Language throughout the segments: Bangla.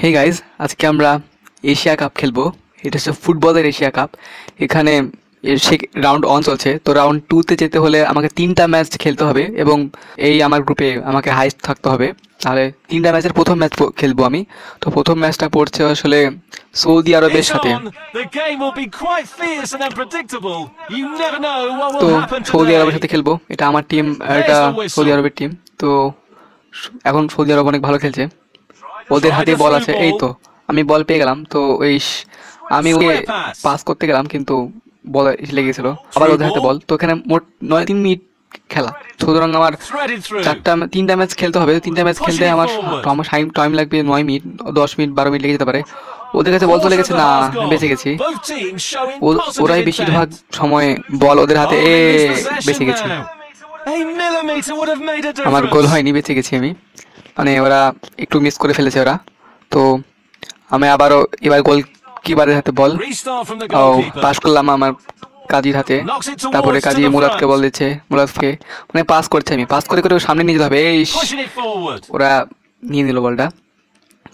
হে গাইজ, আজকে আমরা এশিয়া কাপ খেলবো। এটা হচ্ছে ফুটবলের এশিয়া কাপ। এখানে রাউন্ড ওয়ান চলছে, তো রাউন্ড টুতে যেতে হলে আমাকে 3টা ম্যাচ খেলতে হবে এবং এই আমার গ্রুপে আমাকে হাইস্ট থাকতে হবে। তাহলে 3টা ম্যাচের প্রথম ম্যাচ খেলবো আমি। তো প্রথম ম্যাচটা পড়ছে আসলে সৌদি আরবের সাথে। তো সৌদি আরবের সাথে খেলবো, এটা আমার টিম, এটা সৌদি আরবের টিম। তো এখন সৌদি আরব অনেক ভালো খেলছে, ওদের হাতে বল আছে। এই তো আমি বল পেয়ে গেলাম। তো ওই আমি ওকে পাস করতে গেলাম কিন্তু বল লেগেছিল, আবার ওদের হাতে বল। তো এখানে মোট 3 মিনিট খেলা, সুতরাং আমার 3টা ম্যাচ খেলতে হবে। 3টা ম্যাচ খেলতে আমার টাইম লাগবে 9 মিনিট, 10 মিনিট, 12 মিনিট লেগে যেতে পারে। ওদের কাছে বল চলে গেছে, না বেঁচে গেছি। ওরাই বেশিরভাগ সময় বল ওদের হাতে, বেঁচে গেছি। আমার গোল হয়নি, বেঁচে গেছি আমি। মানে ওরা একটু মিস করে ফেলেছে ওরা। তো আমি আবারও এবার গোল কিপারের হাতে বল পাস করলাম আমার কাজীর হাতে। তারপরে কাজী মুরাদকে বল দিচ্ছে, মুরাদকে মানে পাস করছে, আমি পাস করে করে সামনে নিয়ে যেতে হবে। এই ওরা নিয়ে নিল বলটা।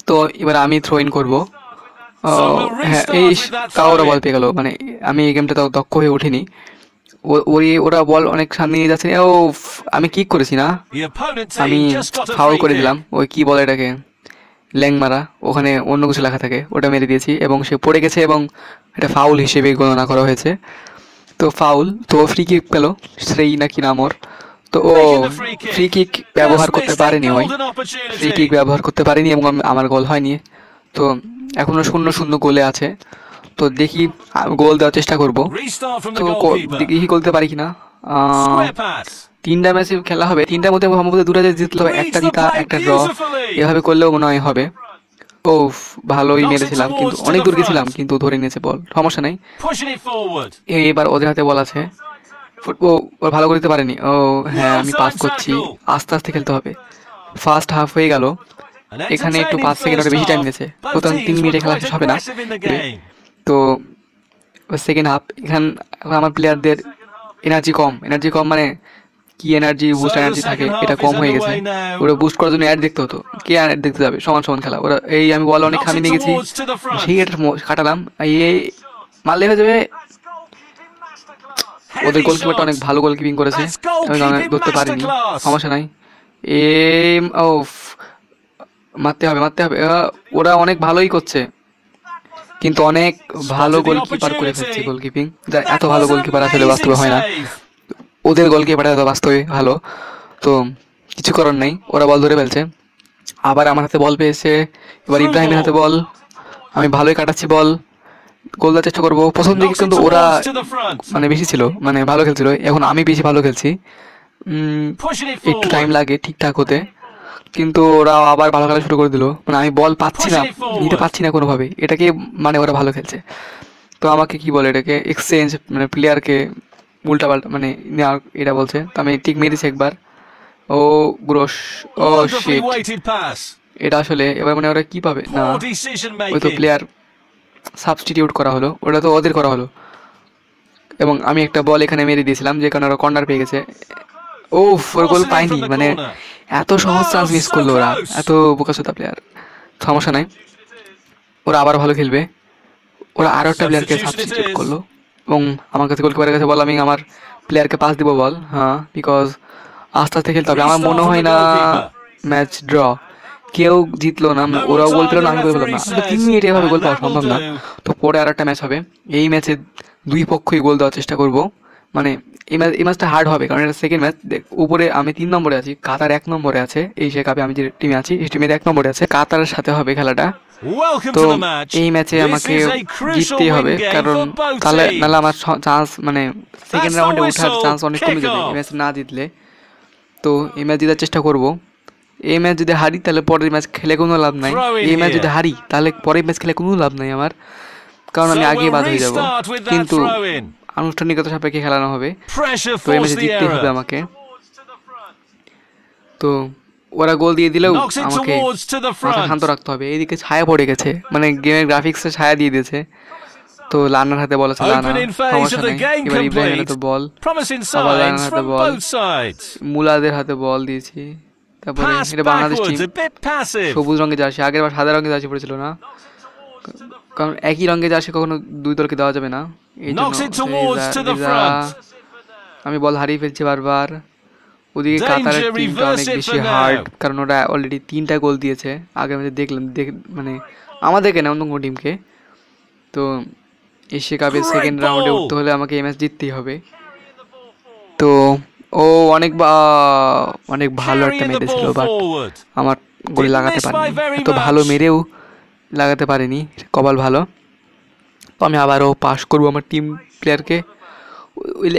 তো এবার আমি থ্রো ইন করবো। হ্যাঁ, এই তাও ওরা বল পেয়ে গেল। মানে আমি এই গেমটা তাও দক্ষ হয়ে উঠিনি। ওরা বল অনেক সামনে নিয়ে যাচ্ছে। ও আমি কিক করেছি না, আমি ফাউল করে দিলাম। ওই কি বলে এটাকে, ল্যাং মারা, ওখানে অন্য কিছু লেখা থাকে, ওটা মেরে দিয়েছি এবং সে পড়ে গেছে এবং এটা ফাউল হিসেবে গণনা করা হয়েছে। তো ফাউল, তো ফ্রি কিক পেল শ্রেই নাকি নাম ওর। তো ও ফ্রি কিক ব্যবহার করতে পারেনি, ফ্রি কিক ব্যবহার করতে পারেনি এবং আমার গোল হয়নি। তো এখনো 0-0 গোলে আছে। তো দেখি গোল দেওয়ার চেষ্টা করব। তো দেখি করতে পারি কিনা। 3টা ম্যাচে খেলা হবে, 3টার মধ্যে সম্ভবত 2টা জিতলে হবে, একটা জিতা একটা ড্র, এভাবে করলেও মনে হয় হবে। ও ভালোই মেরেছিলাম, কিন্তু অনেক দূর গেছিলাম, কিন্তু ধরে নিয়েছে বল, সমস্যা নাই। এবার ওদের হাতে বল আছে, ও ভালো করে দিতে পারেনি। ও হ্যাঁ, আমি পাস করছি, আস্তে আস্তে খেলতে হবে। ফার্স্ট হাফ হয়ে গেল, এখানে একটু 5 সেকেন্ড বেশি টাইম নিয়েছে, সুতরাং 3 মিনিটে খেলা শেষ হবে না। তো সেকেন্ড হাফ, এখন আমার প্লেয়ারদের এনার্জি কম, মানে কি এনার্জি বুস্ট এনার্জি থাকে, এটা কম হয়ে গেছে। ওরা বুস্ট করার জন্য অ্যাড দেখতে হতো, কে অ্যাড দেখতে যাবে, সমান সমান খেলা। ওরা এই আমি বল অনেক খামি নিয়ে গেছি, সেই এটা কাটালাম, এই মারলে হয়ে যাবে। ওদের গোলকিপারটা অনেক ভালো গোলকিপিং করেছে, আমি ধরতে পারিনি, সমস্যা নাই। ও মারতে হবে। ওরা অনেক ভালোই করছে, কিন্তু অনেক ভালো গোলকিপার করে ফেলছে গোলকিপিং। এত ভালো গোলকিপার আসলে বাস্তবে হয় না, ওদের গোলকিপার এত বাস্তবে ভালো। তো কিছু করার নাই, ওরা বল ধরে ফেলছে। আবার আমার হাতে বল পেয়েছে, এবার ইব্রাহিমের হাতে বল, আমি ভালোই কাটাচ্ছি বল, গোল দেওয়ার চেষ্টা করবো। প্রথম দিকে কিন্তু ওরা মানে বেশি ছিল, মানে ভালো খেলছিল, এখন আমি বেশি ভালো খেলছি। একটু টাইম লাগে ঠিকঠাক হতে, কিন্তু ওরা আবার ভালো খেলা শুরু করে দিল। মানে আমি বল পাচ্ছি না, নিতে পারছি না কোনোভাবে এটাকে, মানে ওরা ভালো খেলছে। তো আমাকে কি বলে এটাকে, এক্সচেঞ্জ, মানে প্লেয়ারকে উল্টা পাল্টা মানে নেওয়ার এটা বলছে। তো আমি ঠিক মেরেছি একবার। ও গ্রোস, ও শিট, এটা আসলে এবার মানে ওরা কি পাবে না, ওই তো প্লেয়ার সাবস্টিটিউট করা হলো, ওটা তো ওদের করা হলো। এবং আমি একটা বল এখানে মেরে দিয়েছিলাম, যে কারণে ওরা কর্নার পেয়ে গেছে। ও ওর গোল পাইনি, মানে এত সহজ চান্স মিস করলো ওরা, এত বোকাচোদা প্লেয়ার। সমস্যা নাই, ওরা আবার ভালো খেলবে। ওরা আরও একটা প্লেয়ারকে সাবস্টিটিউট করলো এবং আমার কাছে গোলকিপারের কাছে বল, আমি আমার প্লেয়ারকে পাস দিব বল। হ্যাঁ, বিকজ আস্তে আস্তে খেলতে হবে। আমার মনে হয় না ম্যাচ ড্র, কেউ জিতলো না, ওরাও গোল পেলো না, আমি গোল পেলাম না। 3 মিনিটে এভাবে গোল পাওয়া সম্ভব না। তো পরে আর একটা ম্যাচ হবে, এই ম্যাচে দুই পক্ষই গোল দেওয়ার চেষ্টা করব। মানে এই ম্যাচটা হার্ড হবে, কারণ এটা সেকেন্ড ম্যাচ। উপরে আমি 3 নম্বরে আছি, কাতার 1 নম্বরে আছে। এশিয়া কাপে আমি যে টিমে আছি, এই টিমের 1 নম্বরে আছে, কাতারের সাথে হবে খেলাটা। তো এই ম্যাচে আমাকে জিততেই হবে, কারণ তাহলে নাহলে আমার চান্স, মানে সেকেন্ড রাউন্ডে ওঠার চান্স অনেক কমে যাবে এই ম্যাচ না জিতলে। তো এই ম্যাচ জেতার চেষ্টা করব। এই ম্যাচ যদি হারি তাহলে পরের ম্যাচ খেলে কোনো লাভ নাই। এই ম্যাচ যদি হারি তাহলে পরের ম্যাচ খেলে কোনো লাভ নাই আমার, কারণ আমি আগেই বাদ হয়ে যাব। কিন্তু আনুষ্ঠানিকতা সাপেক্ষে খেলানো হবে, তো এই ম্যাচে জিততেই হবে আমাকে। তো ওরা গোল দিয়ে দিলেও আমাকে মাথা শান্ত রাখতে হবে। এইদিকে ছায়া পড়ে গেছে, মানে গেমের গ্রাফিক্সে ছায়া দিয়ে দিয়েছে। তো লানার হাতে বল আছে, লানা, সমস্যা নেই। এবার ইব্রাহিমের হাতে বল, আবার লানার হাতে বল, মুলাদের হাতে বল দিয়েছি। তারপরে Pass এটা Bangladesh team, backwards, a bit passive. সবুজ রঙের জার্সি, আগের বার সাদা রঙের জার্সি পড়েছিল না, কারণ একই রঙের জার্সি কখনো দুই দলকে দেওয়া যাবে না, এই Knocks it জন্য towards to the front. আমি বল হারিয়ে ফেলছি বারবার। ওদিকে Danger, কাতারের টিমটা reverse অনেক it বেশি for হার্ড, now. কারণ ওরা অলরেডি 3টা গোল দিয়েছে আগের ম্যাচে দেখলাম, মানে আমাদেরকে না অন্য কোনো টিমকে। তো এশিয়া কাপের Great সেকেন্ড রাউন্ডে ball. উঠতে হলে আমাকে এই ম্যাচ জিততেই হবে। তো ও অনেক ভালো একটা Carrying the মেরেছিল, ball বাট forward. আমার গোলে Didn't লাগাতে miss by পারিনি, very এত ভালো much. মেরেও লাগাতে পারিনি, কপাল ভালো। তো আমি আবারও পাস করবো আমার টিম প্লেয়ারকে।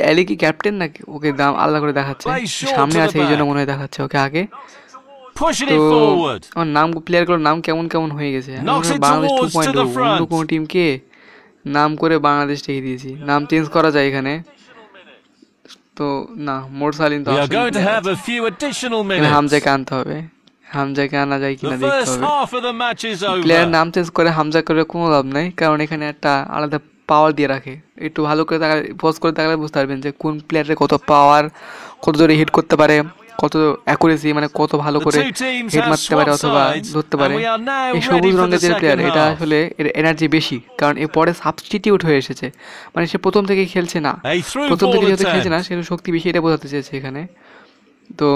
অ্যালি কি ক্যাপ্টেন নাকি, ওকে দাম আলাদা করে দেখাচ্ছে, Play short সামনে to the আছে এই জন্য back. মনে হয় দেখাচ্ছে ওকে আগে। Pushing তো it forward. আমার নাম প্লেয়ারগুলোর নাম কেমন কেমন হয়ে গেছে, আমি Knocks it Bangladesh towards to 2.0 the front. অন্য কোনো টিমকে নাম করে বাংলাদেশ রেখে দিয়েছি, নাম চেঞ্জ করা যায় এখানে। তো না, মোরসালিন তো We are আসল going to player have আছে। a few additional এখানে minutes. হামজাকে আনতে হবে, হামজাকে আনা যায় কিনা The দেখতে first হবে। half of the match is প্লেয়ারের over. নাম চেঞ্জ করে হামজা করে কোনো লাভ নাই, কারণ এখানে একটা আলাদা পাওয়ার দিয়ে রাখে। একটু ভালো করে পজ করে তাকালে বুঝতে পারবেন যে কোন প্লেয়ারের কত পাওয়ার, কত জোরে হিট করতে পারে, কত অ্যাকুরেসি, মানে কত ভালো The করে two teams হিট have মারতে পারে swapped অথবা sides, ধরতে and পারে। we are now এই ready সবুজ for রঙের the যে প্লেয়ার, second এটা half. আসলে এর এনার্জি বেশি, কারণ এর পরে সাবস্টিটিউট হয়ে এসেছে, মানে সে প্রথম থেকে খেলছে না, A through প্রথম থেকে ball যেহেতু খেলছে না attempt. সেটা শক্তি বেশি, এটা বোঝাতে চেয়েছে এখানে। তো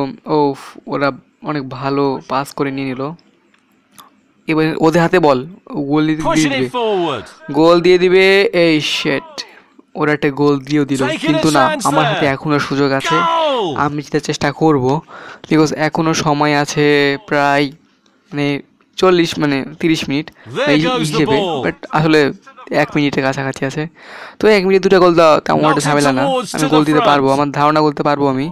ওরা অনেক ভালো পাস করে নিয়ে নিল। এবার ওদের হাতে বল, গোল দিয়ে Pushing দিবে, it forward. গোল দিয়ে দিবে, এই শেট, ওরা একটা গোল দিয়েও দিল। Taking কিন্তু a না, chance আমার there. হাতে এখনো সুযোগ আছে, Goal! আমি যেটা চেষ্টা করব, বিকজ এখনো সময় আছে প্রায় মানে 40 মানে 30 মিনিট There এই goes the হিসেবে, ball. বাট আসলে 1 মিনিটের কাছাকাছি আছে। তো 1 মিনিট 2টা গোল দাও তেমন একটা Knocks it ঝামেলা না, towards আমি to গোল the দিতে front. পারবো, আমার ধারণা করতে পারবো, আমি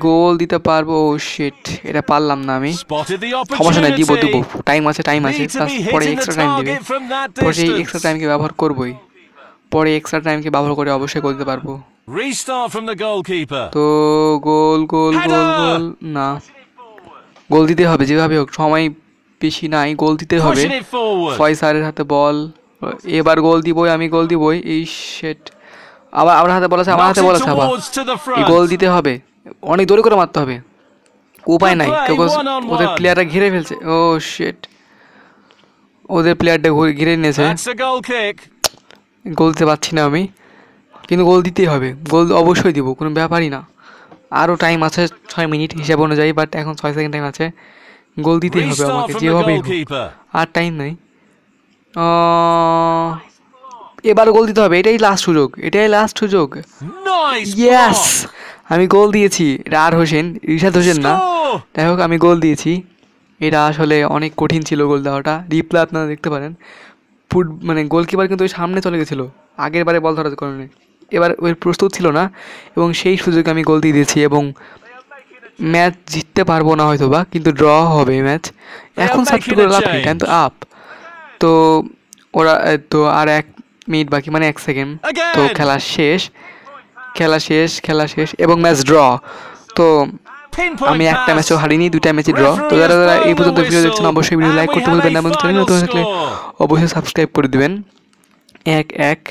গোল দিতে পারবো। ও শিট, এটা পারলাম না আমি, Spotted the সমস্যা নাই, দিব দিব, opportunity. টাইম আছে Need to be পরে hitting the এক্সট্রা টাইম দিবে, target from that পরে সেই এক্সট্রা distance. টাইমকে ব্যবহার করবোই, পরে এক্সট্রা টাইমকে ব্যবহার করে অবশ্যই করতে পারবো। Restart from the goalkeeper. তো গোল গোল গোল গোল না, গোল দিতে হবে যেভাবে হোক, সময় বেশি নাই, গোল দিতে হবে। Pushing it forward. ফয়সালের হাতে বল, এবার গোল দিবই, আমি গোল দিবই। এই শেট, আবার আমার হাতে বল আছে, আমার Knocks হাতে বল it আছে, আবার towards to the এই গোল front. দিতে হবে, অনেক দূরে করে মারতে হবে, উপায় নাই, Good play, because one on ওদের one. প্লেয়াররা ঘিরে ফেলছে। ও শেট, ওদের প্লেয়ারটা ঘিরে নিয়েছে, That's a goal kick. গোল দিতে পারছি না আমি, কিন্তু গোল দিতেই হবে, গোল অবশ্যই দিব, কোনো ব্যাপারই না। আরও টাইম আছে 6 মিনিট হিসাব অনুযায়ী, বাট এখন 6 সেকেন্ড টাইম আছে, গোল দিতেই হবে Restart আমাকে from the যেভাবেই হোক, goalkeeper. আর টাইম নাই। এবার গোল দিতে হবে, এটাই লাস্ট সুযোগ, এটাই লাস্ট সুযোগ। Nice yes, block. আমি গোল দিয়েছি, এটা আর হোসেন, রিশাদ হোসেন না, Score. যাই হোক আমি গোল দিয়েছি। এটা আসলে অনেক কঠিন ছিল গোল দেওয়াটা, রিপ্লে আপনারা দেখতে পারেন, মানে গোলকিপার কিন্তু ওই সামনে চলে গেছিলো আগের বারে বল ধরার কারণে, এবার ওই প্রস্তুত ছিল না, এবং সেই সুযোগে আমি গোল দিয়ে দিয়েছি, এবং ম্যাচ জিততে পারবো না হয়তো বা, কিন্তু ড্র হবে ম্যাচ। এখন সাবস্টিটিউট করে লাভ নেই, টাইম তো আপ। তো ওরা তো আর 1 মিনিট বাকি, মানে 1 সেকেন্ড, তো খেলা শেষ, খেলা শেষ এবং ম্যাচ ড্র। তো আমি একটা ম্যাচও হারিনি, 2টা ম্যাচই ড্র। তো যারা যারা এই পর্যন্ত ভিডিও দেখছেন অবশ্যই ভিডিও লাইক করতে ভুলবেন না, এবং চ্যানেল নতুন থাকলে অবশ্যই সাবস্ক্রাইব করে দিবেন। 1-1